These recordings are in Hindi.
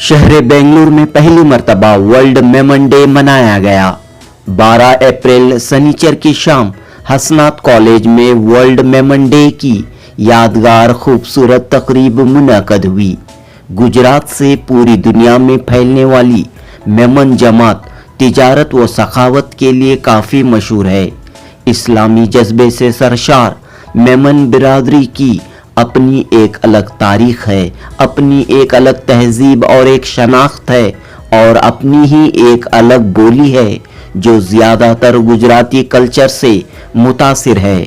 शहर बेंगलुरु में पहली मर्तबा वर्ल्ड मेमन डे मनाया गया। 12 अप्रैल शनिचर की शाम हसनात कॉलेज में वर्ल्ड मेमन डे की यादगार खूबसूरत तकरीब मुनक़द हुई। गुजरात से पूरी दुनिया में फैलने वाली मेमन जमात तिजारत व सखावत के लिए काफ़ी मशहूर है। इस्लामी जज्बे से सरशार मेमन बिरादरी की अपनी एक अलग तारीख है, अपनी एक अलग तहजीब और एक शनाख्त है और अपनी ही एक अलग बोली है जो ज़्यादातर गुजराती कल्चर से मुतासिर है।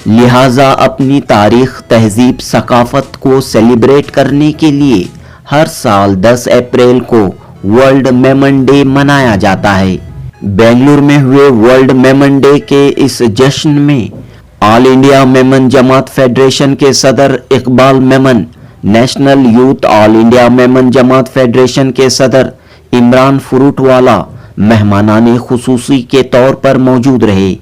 लिहाजा अपनी तारीख, तहजीब, सकाफत को सेलिब्रेट करने के लिए हर साल 10 अप्रैल को वर्ल्ड मेमन डे मनाया जाता है। बेंगलुरु में हुए वर्ल्ड मेमन डे के इस जश्न में All India Memon Jamat Federation के सदर Iqbal Memon, National Youth All India Memon Jamat Federation के सदर इमरान फ्रूटवाला मेहमानाने खुसूसी के तौर पर मौजूद रहे।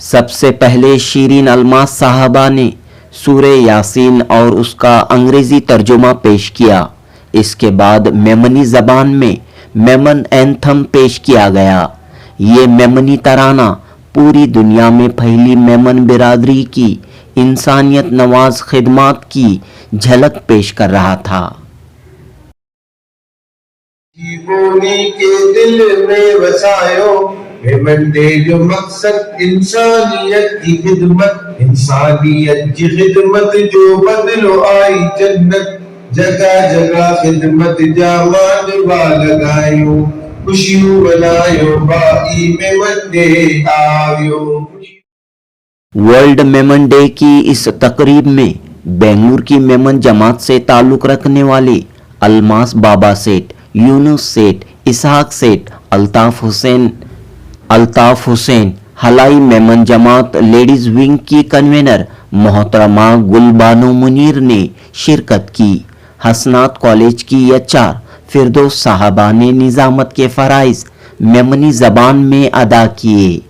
सबसे पहले शीरीन अलमास साहबा ने सूरे यासीन और उसका अंग्रेजी तर्जुमा पेश किया। इसके बाद मेमनी ज़बान में मेमन एंथम पेश किया गया। ये मेमनी तराना पूरी दुनिया में फैली मेमन बिरादरी की इंसानियत नवाज खिदमात की झलक पेश कर रहा था। बोली के दिल में बसायो मेमन डे जो मकसद इंसानियत की खिदमत, इंसानियत की खिदमत जो बदलो आई जन्नत, जगह जगह खिदमत जामान लगायो, खुशियों बनायो बाई मेमन डे आयो। वर्ल्ड मेमन डे की इस तकरीब में बेंगलुरु की मेमन जमात से ताल्लुक़ रखने वाले अलमास बाबा सेठ, यूनुस सेठ, इसहाक सेठ, अल्ताफ हुसैन, हलाई मेमन जमात लेडीज विंग की कन्वेनर मोहतरमा गुलबानो मुनीर ने शिरकत की। हसनात कॉलेज की एचआर फिरदौस साहबा ने निजामत के फ़राइज़ मेमनी ज़बान में अदा किए।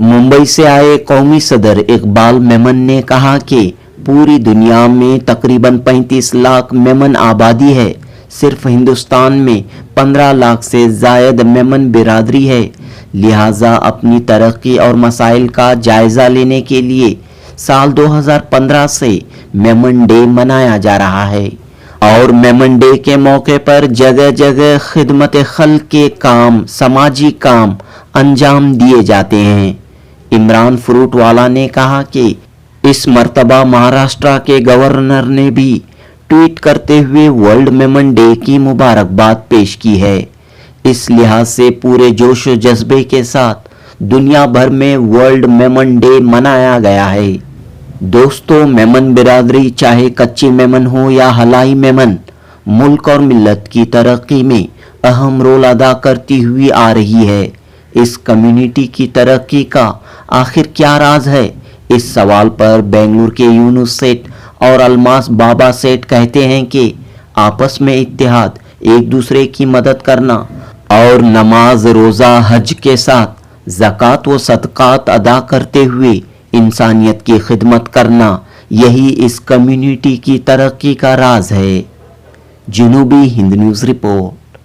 मुंबई से आए कौमी सदर इकबाल मेमन ने कहा कि पूरी दुनिया में तकरीबन 35 लाख मेमन आबादी है। सिर्फ हिंदुस्तान में 15 लाख से ज़ायद मेमन बिरादरी है। लिहाजा अपनी तरक्की और मसाइल का जायज़ा लेने के लिए साल 2015 से मेमन डे मनाया जा रहा है और मेमन डे के मौके पर जगह जगह खिदमत खल्क के काम, समाजी काम अंजाम दिए जाते हैं। इमरान फ्रूटवाला ने कहा कि इस मर्तबा महाराष्ट्र के गवर्नर ने भी ट्वीट करते हुए वर्ल्ड मेमन डे की मुबारकबाद पेश की है। इस लिहाज से पूरे जोश व जज्बे के साथ दुनिया भर में वर्ल्ड मेमन डे मनाया गया है। दोस्तों, मेमन बिरादरी चाहे कच्ची मेमन हो या हलाई मेमन, मुल्क और मिल्लत की तरक्की में अहम रोल अदा करती हुई आ रही है। इस कम्युनिटी की तरक्की का आखिर क्या राज है? इस सवाल पर बेंगलुरु के यूनुस सेठ और अलमास बाबा सेठ कहते हैं कि आपस में इत्तेहाद, एक दूसरे की मदद करना और नमाज, रोज़ा, हज के साथ ज़कात व सदक़ात अदा करते हुए इंसानियत की खिदमत करना, यही इस कम्युनिटी की तरक्की का राज है। जनूबी हिंद न्यूज़ रिपोर्ट।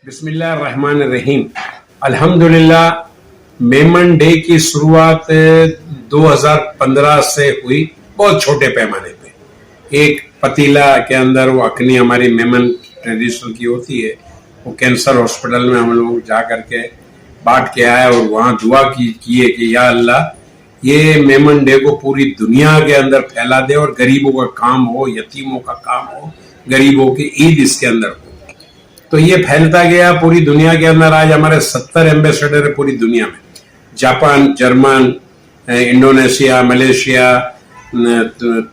बिस्मिल्लाहिर्रहमानिर्रहीम। अल्हम्दुलिल्लाह, मेमन डे की शुरुआत 2015 से हुई, बहुत छोटे पैमाने पे। एक पतीला के अंदर वो अखनी हमारी मेमन ट्रेडिशनल की होती है, वो कैंसर हॉस्पिटल में हम लोग जा करके बांट के आए और वहाँ दुआ किए कि या अल्लाह, ये मेमन डे को पूरी दुनिया के अंदर फैला दे और गरीबों का काम हो, यतीमों का काम हो, गरीबों की ईद इसके अंदर हो। तो ये फैलता गया पूरी दुनिया के अंदर। आज हमारे 70 एम्बेसडर है पूरी दुनिया में। Japan, German, Indonesia, Malaysia,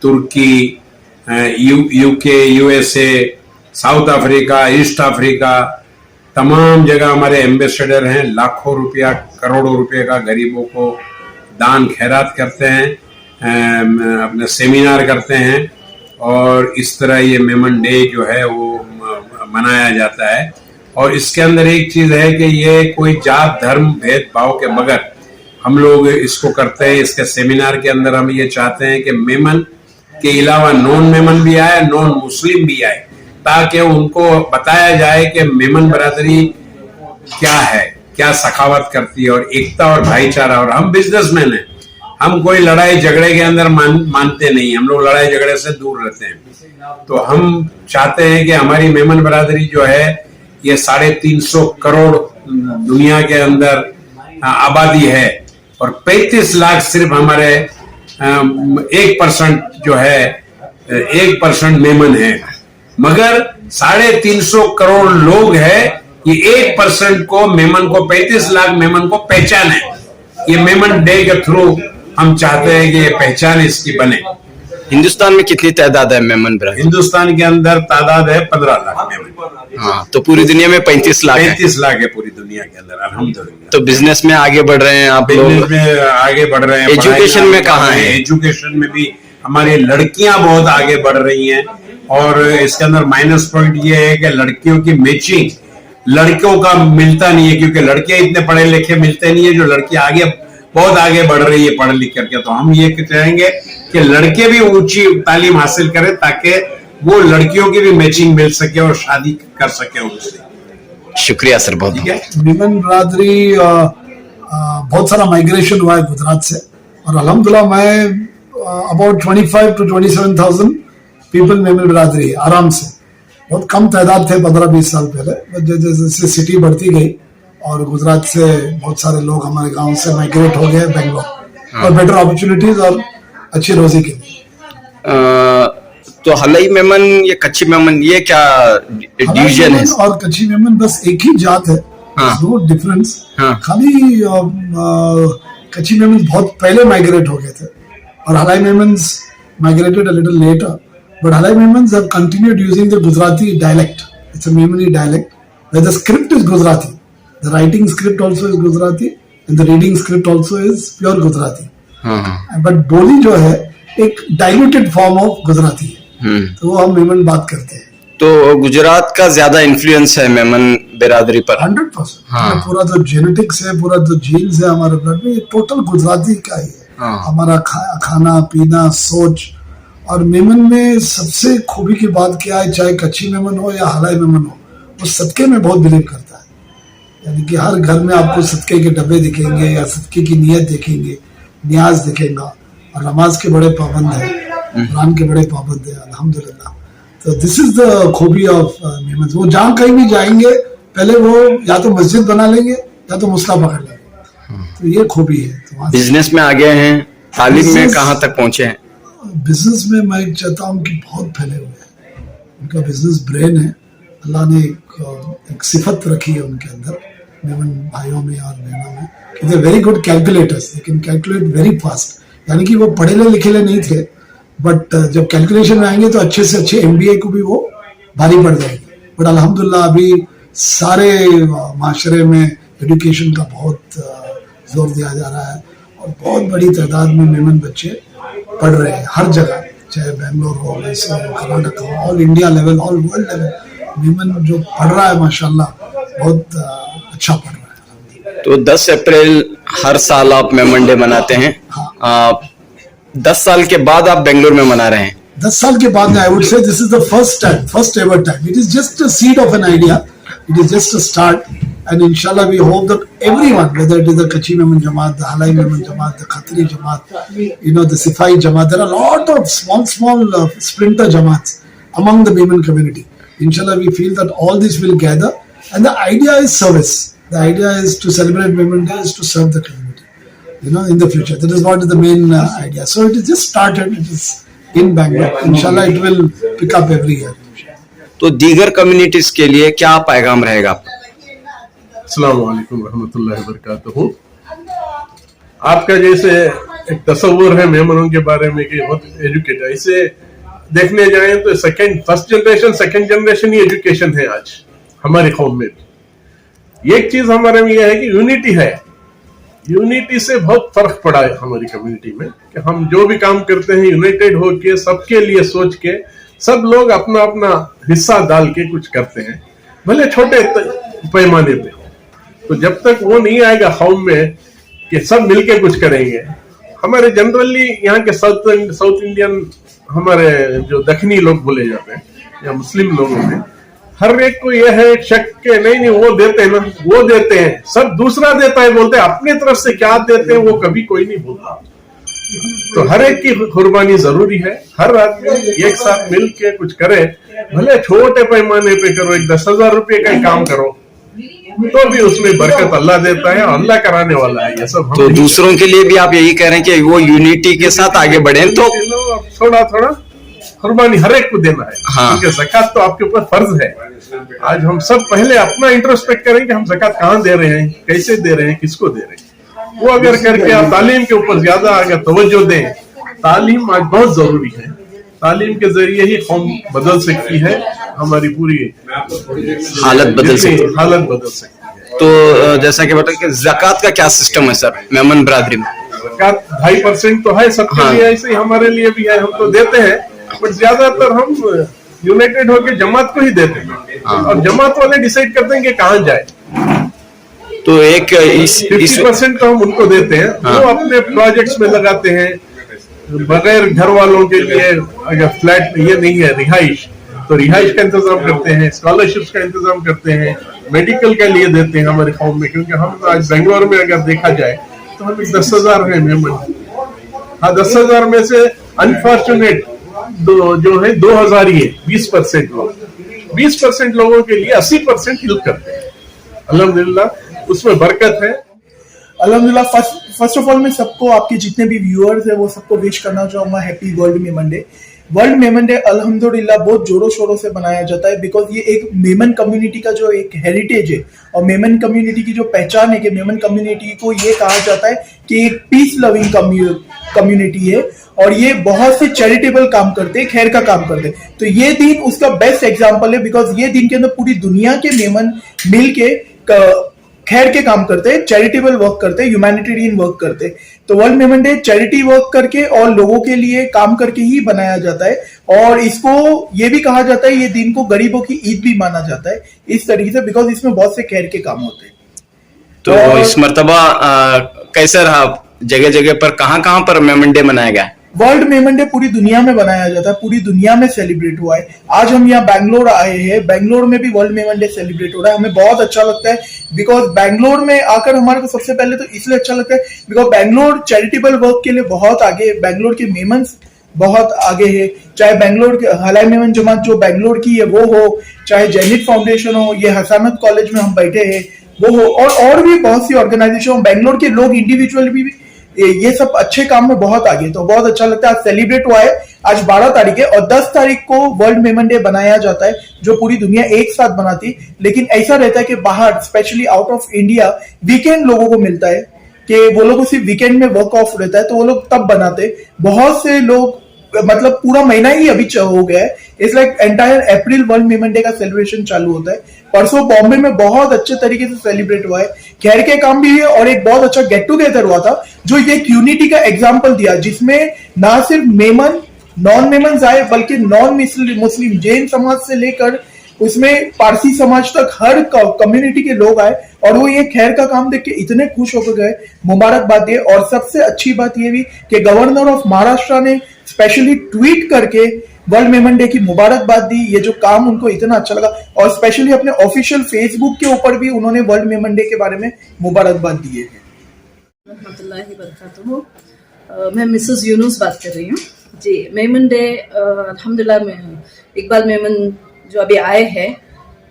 Turkey, UK, USA, South Africa, East Africa, तमाम जगह हमारे एम्बेसडर हैं। लाखों रुपया, करोड़ों रुपए का गरीबों को दान खैरात करते हैं, अपने सेमिनार करते हैं और इस तरह ये मेमन डे जो है वो मनाया जाता है। और इसके अंदर एक चीज है कि ये कोई जात, धर्म, भेदभाव के बगैर हम लोग इसको करते हैं। इसके सेमिनार के अंदर हम ये चाहते हैं कि मेमन के अलावा नॉन मेमन भी आए, नॉन मुस्लिम भी आए, ताकि उनको बताया जाए कि मेमन बरादरी क्या है, क्या सखावत करती है और एकता और भाईचारा। और हम बिजनेसमैन हैं, हम कोई लड़ाई झगड़े के अंदर मानते नहीं, हम लोग लड़ाई झगड़े से दूर रहते हैं। तो हम चाहते हैं कि हमारी मेमन बरादरी जो है ये 350 करोड़ दुनिया के अंदर आबादी है और 35 लाख सिर्फ हमारे 1% जो है 1% मेमन है, मगर 350 करोड़ लोग हैं। ये 1% को मेमन को 35 लाख मेमन को पहचान है। ये मेमन डे के थ्रू हम चाहते हैं कि ये पहचान इसकी बने। हिंदुस्तान में कितनी तादाद है मेमन बरादरी? हिंदुस्तान के अंदर तादाद है 15 लाख मेमन। हाँ, तो पूरी दुनिया में 35 लाख है। 35 लाख है पूरी दुनिया के अंदर, अल्हम्दुलिल्लाह। तो बिजनेस में आगे बढ़ रहे हैं आप लोग? बिजनेस में आगे बढ़ रहे हैं। एजुकेशन में कहाँ है? एजुकेशन में भी हमारी लड़कियां बहुत आगे बढ़ रही हैं। और इसके अंदर माइनस पॉइंट ये है कि लड़कियों की मैचिंग लड़कियों का मिलता नहीं है, क्योंकि लड़कियां इतने पढ़े लिखे मिलते नहीं है। जो लड़कियां आगे बहुत आगे बढ़ रही है पढ़ लिख करके, तो हम ये चाहेंगे कि लड़के भी ऊंची तालीम हासिल करें ताकि वो लड़कियों की भी मैचिंग मिल सके और शादी कर सके उनसे। शुक्रिया सर, बहुत ठीक है। मेमन बरादरी बहुत सारा माइग्रेशन हुआ है गुजरात से, और अल्हम्दुलिल्लाह मैं अबाउट 25 to 27,000 पीपल मेमन बरादरी आराम से। बहुत कम तादाद थे 15-20 साल पहले, जैसे जैसे सिटी बढ़ती गई और गुजरात से बहुत सारे लोग हमारे गांव से माइग्रेट हो गए बेंगलोर और बेटर अपॉर्चुनिटीज और अच्छी रोजी के लिए। तो हलई मेमन, ये कच्ची मेमन, ये क्या डिवीजन है? और कच्ची मेमन बस एक ही जात है, नो डिफरेंस। खाली कच्ची मेमन बहुत पहले माइग्रेट हो गए थे और Halai Memons migrated a little later, but Halai Memons have continued using the Gujarati dialect. It's a Memoni dialect where the script is Gujarati. The writing script also is Gujarati and the reading script also is pure Gujarati. But बोली जो है एक diluted form of Gujarati है, तो वो हम मेमन बात करते हैं। तो गुजरात का ज्यादा इन्फ्लुएंस है मेमन बिरादरी पर? 100%। पूरा जो जेनेटिक्स है, पूरा जो जीन्स है हमारे ब्लड में, ये टोटल गुजराती का ही है। हमारा खाना पीना सोच। और मेमन में सबसे खूबी की बात क्या है, चाहे कच्ची मेमन हो या हलाई मेमन हो, वो सदके में बहुत बिलीव करता है। यानी कि हर घर में आपको सदके के डब्बे दिखेंगे या सदके की नियत देखेंगे, न्याज दिखेगा। और नमाज के बड़े पाबंद है, कुरान के बड़े पाबंद है, अल्हम्दुलिल्लाह। तो दिस इज द खूबी ऑफ मेमन। वो जहाँ कहीं भी जाएंगे पहले वो या तो मस्जिद बना लेंगे या तो मुसला पकड़ लेंगे, तो ये खूबी है। तो बिजनेस में आगे हैं, तालीम में कहाँ तक पहुंचे हैं? बिजनेस में मैं चाहता हूँ कि बहुत फैले हुए हैं। उनका बिजनेस ब्रेन है, अल्लाह ने एक सिफत रखी है उनके अंदर, मेमन भाइयों में और बहनों में, कि they very good calculators, they can calculate very fast. यानी कि वो पढ़े लिखे नहीं थे, बट जब कैलकुलेशन में आएंगे तो अच्छे से अच्छे MBA को भी वो भारी पड़ जाएगी। बट अल्हम्दुलिल्लाह अभी सारे माशरे में एजुकेशन का बहुत जोर दिया जा रहा है और बहुत बड़ी तादाद में मेमन बच्चे पढ़ रहे हैं हर जगह, चाहे बेंगलोर हो, मैसूर हो, कर्नाटक हो, all India level, all world level Memon जो पढ़ रहा है माशाल्लाह बहुत अच्छा पढ़ रहा है। तो 10 अप्रैल हर साल आप मेमन डे मनाते हैं। 10 साल के बाद आप बेंगलोर में मना रहे हैं। 10 साल के बाद I would say this is the first ever time. It is just a seed of an idea, it is just a start, and inshallah we hope that everyone, whether it is the Kachi Memon Jamaat, the Halai Memon Jamaat, the Khatri Jamaat, the Sifai Jamaat, there are a lot of small splinter Jamaats among the Memon community. Inshallah we feel that all this will gather, and the idea is service. The idea is to celebrate Memon Day is to serve the community, in the future. That is what is the main idea. So it is just started, it is in Bangalore. Inshallah it will pick up every year. तो दीगर कम्युनिटीज के लिए क्या पैगाम रहेगा आपका? अस्सलाम वालेकुम रहमतुल्लाहि व बरकातहू। आपका जैसे एक तस्वुर है मेमनों के बारे में कि बहुत एजुकेटेड, इसे देखने जाए तो फर्स्ट जनरेशन सेकंड जनरेशन ही एजुकेशन है आज हमारी कौम में भी। एक चीज हमारे में यह है कि यूनिटी है, यूनिटी से बहुत फर्क पड़ा है हमारी कम्युनिटी में कि हम जो भी काम करते हैं यूनाइटेड होके सबके लिए सोच के सब लोग अपना अपना हिस्सा डाल के कुछ करते हैं, भले छोटे पैमाने पे। तो जब तक वो नहीं आएगा कौम में कि सब मिलके कुछ करेंगे। हमारे जनरली यहाँ के साउथ इंडियन हमारे जो दक्षिणी लोग बोले जाते हैं या मुस्लिम लोगों में हर एक को यह है शक के नहीं वो देते हैं ना, वो देते हैं, सब दूसरा देता है बोलते हैं, अपनी तरफ से क्या देते हैं वो कभी कोई नहीं बोलता। तो हर एक की कुर्बानी जरूरी है, हर आदमी एक साथ मिल के कुछ करे, भले छोटे पैमाने पे करो, एक 10,000 रुपये का ही काम करो तो भी उसमें बरकत अल्लाह देता है, अल्लाह कराने वाला है। ये सब तो दूसरों के लिए भी आप यही कह रहे हैं कि वो यूनिटी के साथ आगे बढ़े, तो थोड़ा थोड़ा कुर्बानी हर एक को देना है। हाँ। क्योंकि ज़कात तो आपके ऊपर फर्ज है। आज हम सब पहले अपना इंट्रोस्पेक्ट करें कि हम ज़कात कहाँ दे रहे हैं, कैसे दे रहे हैं, किसको दे रहे हैं। वो अगर करके आप तालीम के ऊपर ज्यादा अगर तवज्जो दें, तालीम आज बहुत जरूरी है, तालीम के जरिए ही कौम बदल सकती है, हमारी पूरी हालत बदल सकती है। तो जैसा कि बता कि ज़कात का क्या सिस्टम है सर मेमन बिरादरी में? ज़कात 2.5% तो है सबके लिए, ऐसे ही हमारे लिए भी है, हम तो देते हैं, बट ज्यादातर हम यूनाइटेड होकर जमात को ही देते हैं और जमात वाले डिसाइड करते हैं कि कहाँ जाए। तो एक 50% तो हम उनको देते हैं, वो अपने प्रोजेक्ट्स में लगाते हैं, बगैर घर वालों के लिए अगर फ्लैट ये नहीं है रिहाइश, तो रिहाइश का इंतजाम करते हैं, स्कॉलरशिप्स का इंतजाम करते हैं, मेडिकल के लिए देते हैं हमारे कौम में। क्योंकि हम आज बेंगलोर में अगर देखा जाए तो हम 10,000 है मेंबर। हाँ, 10,000 में से अनफॉर्चुनेट जो है 2,000 ही है, 20% लोग, 20% लोगों के लिए 80% हेल्प करते हैं। अल्हम्दुलिल्लाह उसमें बरकत है। अल्हम्दुलिल्लाह फर्स्ट ऑफ ऑल मैं सबको, आपके जितने भी व्यूअर्स है वो सबको विश करना चाहूंगा happy world Memon day. World Memon day अल्हम्दुलिल्लाह बहुत जोरों शोरों से बनाया जाता है, बिकॉज ये एक मेमन कम्युनिटी का जो एक हेरिटेज है और मेमन कम्युनिटी की जो पहचान है कि मेमन कम्युनिटी को ये कहा जाता है कि एक पीस लविंग कम्युनिटी है और ये बहुत से चैरिटेबल काम करते हैं, खैर का काम करते हैं। तो ये दिन उसका बेस्ट एग्जाम्पल है, बिकॉज ये दिन के अंदर पूरी दुनिया के मेमन मिल के खैर के काम करते हैं, चैरिटेबल वर्क करते हैं, ह्यूमैनिटेरियन वर्क करते हैं। तो world Memon day charity work करके और लोगों के लिए काम करके ही बनाया जाता है और इसको ये भी कहा जाता है, ये दिन को गरीबों की ईद भी माना जाता है इस तरीके से, बिकॉज इसमें बहुत से खैर के काम होते हैं। तो इस मर्तबा कैसा रहा? जगह जगह पर कहाँ पर मेमन डे मनाया गया? वर्ल्ड मेमन डे पूरी दुनिया में बनाया जाता है, पूरी दुनिया में सेलिब्रेट हुआ है। आज हम यहाँ बैंगलोर आए हैं, बैंगलोर में भी वर्ल्ड मेमन डे सेलिब्रेट हो रहा है। हमें बहुत अच्छा लगता है बिकॉज बैंगलोर में आकर हमारे को सबसे पहले तो इसलिए अच्छा लगता है बिकॉज बैंगलोर चैरिटेबल वर्क के लिए बहुत आगे है, बैंगलोर के मेमन्स बहुत आगे है। चाहे बैंगलोर के हलाई मेमन जमात जो बैंगलोर की है वो हो, चाहे जैनिट फाउंडेशन हो, ये हसानत कॉलेज में हम बैठे हैं वो हो, और भी बहुत सी ऑर्गेनाइजेशन, बैंगलोर के लोग इंडिविजुअल भी ये सब अच्छे काम में बहुत आगे। तो बहुत अच्छा लगता है। आज सेलिब्रेट हुआ है, आज 12 तारीख है और 10 तारीख को वर्ल्ड मेमन डे बनाया जाता है जो पूरी दुनिया एक साथ बनाती। लेकिन ऐसा रहता है कि बाहर specially out of India weekend लोगों को मिलता है कि वो लोगों को सिर्फ वीकेंड में वर्क ऑफ रहता है, तो वो लोग तब बनाते। बहुत से लोग मतलब पूरा महीना ही अभी हो गया है, it's like entire April world Memon day का सेलिब्रेशन चालू होता है। परसों बॉम्बे में बहुत अच्छे तरीके से सेलिब्रेट हुआ है, खैर के काम भी है और एक बहुत अच्छा गेट टुगेदर हुआ था जो ये यूनिटी का एग्जाम्पल दिया, जिसमें ना सिर्फ मेमन नॉन मेमन आए बल्कि नॉन मुस्लिम जैन समाज से लेकर उसमें पारसी समाज तक हर कम्युनिटी के लोग आए और वो ये खैर का काम देख के इतने खुश होकर गए, मुबारकबाद दिए। और सबसे अच्छी बात ये भी कि गवर्नर ऑफ महाराष्ट्र ने स्पेशली ट्वीट करके वर्ल्ड मेमन डे की मुबारकबाद दी। ये जो काम उनको इतना अच्छा लगा और स्पेशली अपने ऑफिशियल फेसबुक के ऊपर भी उन्होंने वर्ल्ड मेमन डे के बारे में मुबारकबाद दिए है। मैं मिसेस यूनुस बात कर रही हूँ जी। मेमन डे अल्हम्दुलिल्लाह में इकबाल मेमन जो अभी आए हैं,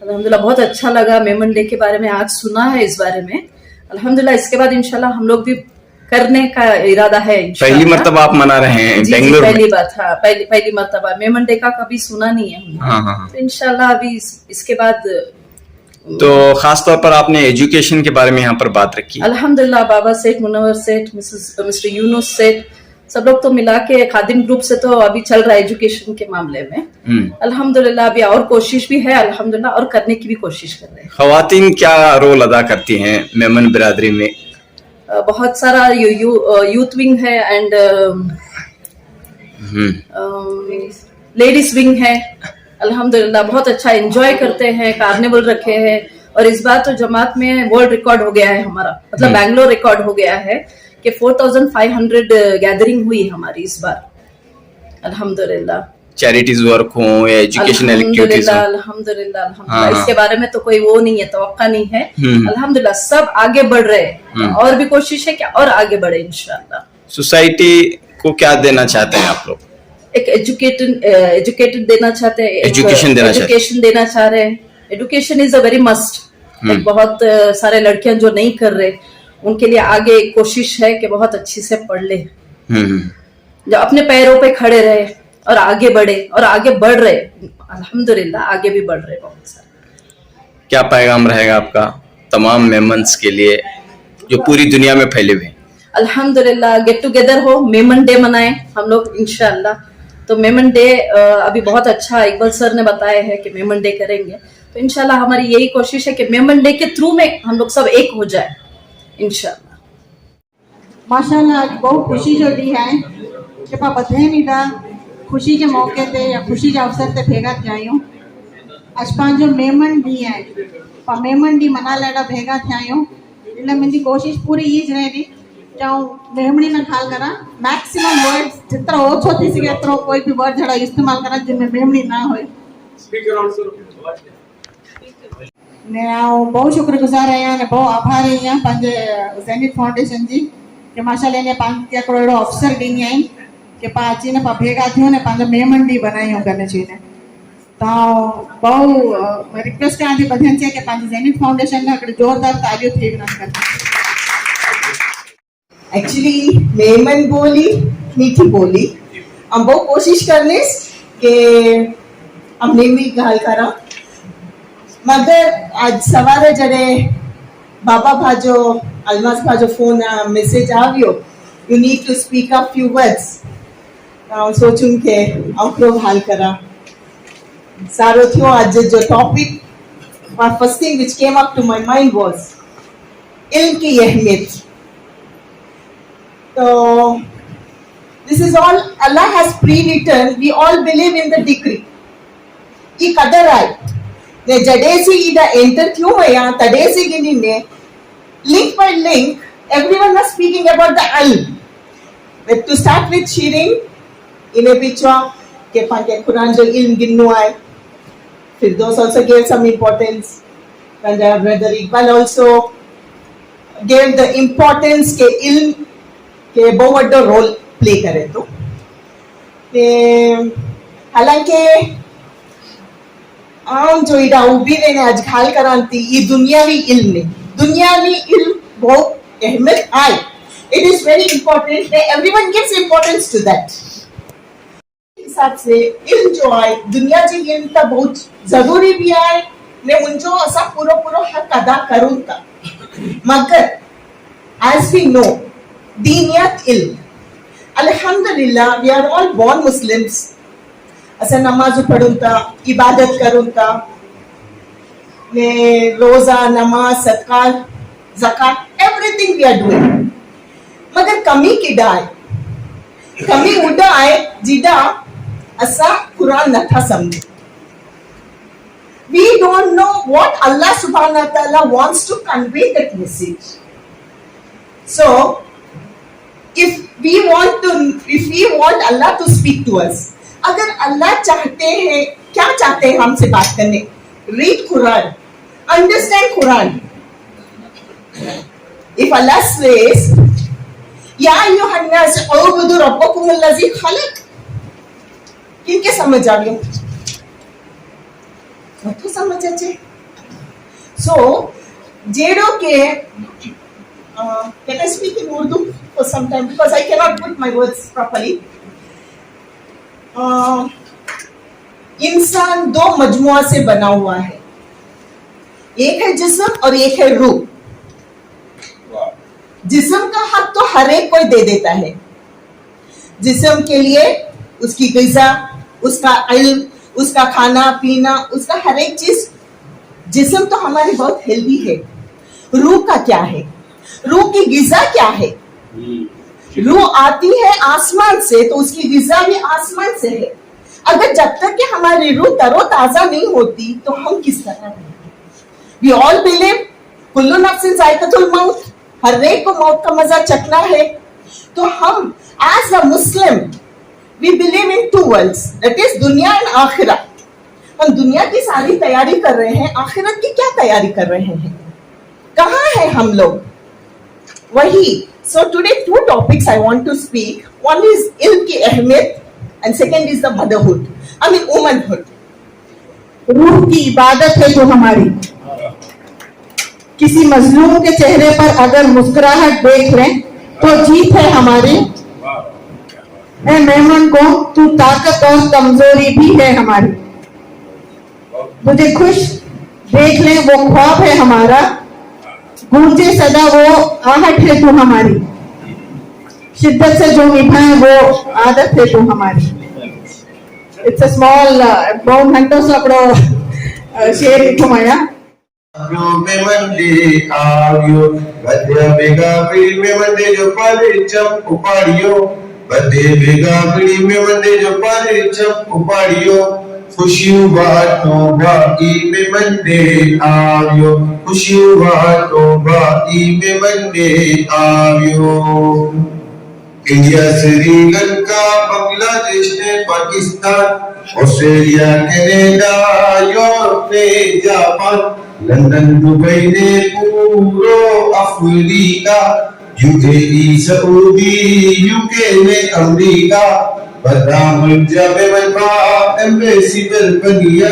अल्हम्दुलिल्लाह बहुत अच्छा लगा। मेमन डे के बारे में आज सुना है इस बारे में, अल्हम्दुलिल्लाह इसके बाद इंशाल्लाह हम लोग भी करने का इरादा है। पहली मरतबा आप मना रहे हैं बेंगलुरु में? पहली बात, हाँ पहली मरतबा। मेमन डे का कभी सुना नहीं है हमने। हाँ। तो इंशाल्लाह अभी इसके बाद। तो खास तौर पर आपने एजुकेशन के बारे में यहाँ पर बात रखी। अल्हम्दुलिल्लाह बाबा सेठ, मुनव्वर सेठ, मिस्टर यूनुस सेठ, सब लोग तो मिला के खादिम ग्रुप से तो अभी चल रहा है एजुकेशन के मामले में। अल्हम्दुलिल्लाह अभी और कोशिश भी है अल्हम्दुलिल्लाह, और करने की भी कोशिश कर रहे हैं। खवातीन क्या रोल अदा करती हैं मेमन बिरादरी में? बहुत सारा यूथ विंग है एंड लेडीज विंग है। अल्हम्दुलिल्लाह बहुत अच्छा एंजॉय करते हैं, कार्निवल रखे हैं और इस बार तो जमात में वर्ल्ड रिकॉर्ड हो गया है हमारा, मतलब बैंगलोर रिकॉर्ड हो गया है कि 4500 गैदरिंग हुई हमारी इस बार, अल्हम्दुलिल्लाह। चैरिटीज वर्क हो या एजुकेशनल एक्टिविटीज हो। अल्हम्दुलिल्लाह, इसके बारे में तो कोई वो नहीं है, तवक्का नहीं है। अल्हम्दुलिल्लाह सब आगे बढ़ रहे हैं और भी कोशिश है कि और आगे बढ़े इंशाल्लाह। सोसाइटी को क्या देना चाहते हैं आप लोग? एक एजुकेटेड देना चाहते हैं, एजुकेशन देना चाह रहे हैं। Education is a very must. बहुत सारे लड़कियां जो नहीं कर रहे उनके लिए आगे कोशिश है कि बहुत अच्छी से पढ़ ले, जो अपने पैरों पे खड़े रहे और आगे बढ़े और आगे बढ़ रहे, अल्हम्दुलिल्लाह आगे भी बढ़ रहे बहुत सारे। क्या पैगाम रहेगा आपका तमाम मेमन्स के लिए जो पूरी दुनिया में फैले हुए हैं? अल्हम्दुलिल्लाह गेट टुगेदर हो, मेमन डे मनाएं हम लोग इंशाल्लाह। तो मेमन डे अभी बहुत अच्छा इकबाल सर ने बताया है कि मेमन डे करेंगे, तो इंशाल्लाह हमारी यही कोशिश है कि मेमन डे के थ्रू में हम लोग सब एक हो जाए इंशाल्लाह। माशाल्लाह आज बहुत खुशी जो दी है कि पा बधाई मीदा खुशी के मौके ते या खुशी के अवसर ते भेगा थिया आहियूं। आज पंहिंजो मेमन डी है, पा मेमन डी मना लाइ भेगा थिया आहियूं। इन मुंहिंजी कोशिश पूरी ई ज रहेगी चाहूँ मेमणी में ख़्याल करा, मैक्सिमम वर्ड्स जितना ओछो थी सके एतिरो कोई भी वर्ड जड़ा इस्तेमाल करा जिनमें मेमणी ना हो। ने आऊं बहुत शुक्रगुजार आहियां ने बहुत आभारी आहियां पंहिंजे ज़ैनिक फाउंडेशन जी कि माशाल्लाह ने पाण खे हिकिड़ो अहिड़ो अवसर ॾिनी आहिनि कि पा अची ने पा भेगा थियूं ने पंहिंजो मेमन ॾींहुं बनायूं गॾु अची ने। तो बहुत रिक्वेस्ट कयां थी बधियनि से कि पंहिंजी ज़ैनिक फाउंडेशन में हिकिड़ी ज़ोरदार तालियूं थी वञनि। एक्चुअली मेमन बोली मीठी बोली, हम बहुत कोशिश करने कि हमने भी गाल करा, मगर आज सवारे जड़े बाबा भाजो अलमास भाजो फोन मैसेज आवियो, you need to speak a few words, सोचूं के आंकड़ो हाल करा सारो थियो। आज जो topic first thing which came up to my mind was इल्म की अहमियत। So this is all Allah has pre-written. We all believe in the decree. ये कदर आए ने जडे से इधर एंटर क्यों हुआ तडे से गिनी ने link by link everyone was speaking about the ilm. But to start with Shirin इन्हें पिछवा के पांचे कुरान जो इल्म गिन्नु आए, फिर those also gave some importance. And brother Iqbal also gave the importance के इल्म के बहुत बड़ा रोल प्ले करे। तो हालांकि आम जो इड़ा उबी ने आज खाल करांती ये दुनियावी इल्म ने, दुनियावी इल्म बहुत अहमियत आए। It is very important, everyone gives importance to that. हिसाब से इल्म जो आए दुनिया जी इल्म तो बहुत जरूरी भी आए ने उनजो असा पूरो पूरो हक अदा करूं था, मगर as we know दीनियत इल्म, अल्हम्दुलिल्लाह we are all born Muslims. असा नमाज पढ़ूं था, इबादत करूं था, ने रोजा नमाज सदका ज़कात एवरीथिंग वी आर डूइंग, मगर कमी किडा है, कमी उड़ा है जिदा असा कुरान नथा समझे। We don't know what Allah subhanahu wa ta'ala wants to convey that message. So if we want Allah to speak to us, अगर अल्लाह चाहते हैं, क्या चाहते हैं हमसे बात करने? Read Quran, understand Quran. If Allah says, या अय्युहन नास उअबुदु रब्बकुमुल्लज़ी खलक, किनके समझ आ गया? तो समझ आचे। So जेड़ो के can I speak in Urdu for some time because I cannot put my words properly. इंसान दो मजमुआ से बना हुआ है, एक है जिस्म और एक है रूह। जिस्म का हक तो हर एक कोई दे देता है, जिस्म के लिए उसकी ग़िज़ा, उसका इल्म, उसका खाना पीना, उसका हर एक चीज। जिस्म तो हमारी बहुत हेल्दी है, रूह का क्या है? रूह की ग़िज़ा क्या है? रूह आती है आसमान से, तो उसकी ग़िज़ा भी आसमान से है। अगर जब तक कि हमारी रूह तरोताजा नहीं होती तो हम किस तरह रहेंगे? वी ऑल बिलीव कुल्लू नफ्सिन जायकातुल मौत, हर एक को मौत का मजा चखना है। तो हम as a Muslim we believe in two worlds, that is दुनिया एंड आखिरत। हम दुनिया की सारी तैयारी कर रहे हैं, आखिरत की क्या तैयारी कर रहे हैं? कहाँ है हम लोग? वही। So today 2 topics I want to speak. One is ilm की अहमियत and second is the motherhood. I mean womanhood. रूह की इबादत है जो हमारी, किसी मजलूम के चेहरे पर अगर मुस्कुराहट देख लें तो जीत है हमारी। ए मेमन को तू ताकत और कमजोरी भी है हमारी, मुझे खुश देख लें वो ख्वाब है हमारा, गूंजे सदा वो आहट है तू हमारी, शिद्दत से जो निभाए वो आदत है तू हमारी। इट्स अ स्मॉल बॉन हंटो से अपनो शेर लिखो माया। मेमंडे आवियो बदे बेगा पीड़ी मेमंडे जो पाले चम उपाड़ियो, बदे बेगा पीड़ी मेमंडे जो पाले चम उपाड़ियो, खुशियों बातों बाकी में मंडे आवियो, खुशियों बातों बाकी में मंडे आवियो। इंडिया, श्रीलंका, बांग्लादेश ने पाकिस्तान, ऑस्ट्रेलिया, कनाडा, यूरोप ने जापान, लंदन, दुबई ने पूरो अफ्रीका, यूएई, सऊदी, यूके ने अमेरिका, बदाम जावे मनपा एम्बेसी बनिया,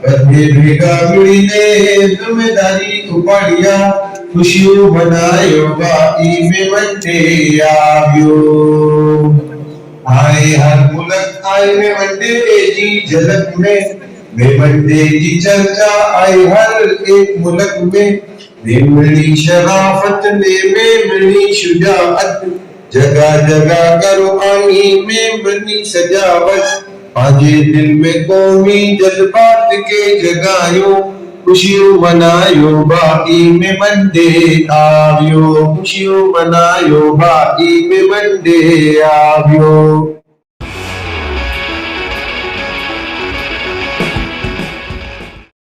बदे भेगा मिली ने जिम्मेदारी उपाड़िया, खुशियों मनायो बाई में मंडे आवियो। आए हर मुल्क आए में मंडे जी झलक में, मेमंडे की चर्चा आए हर एक मुल्क में, मेमनी शराफत ने मेमनी शुजाअत, जगह जगह करो आई में बनी सजावट, आजे दिल में कौमी जज्बात के जगायो, खुशियों मनायो बाई में मंडे आवियो, खुशियों मनायो बाई में मंडे आवियो।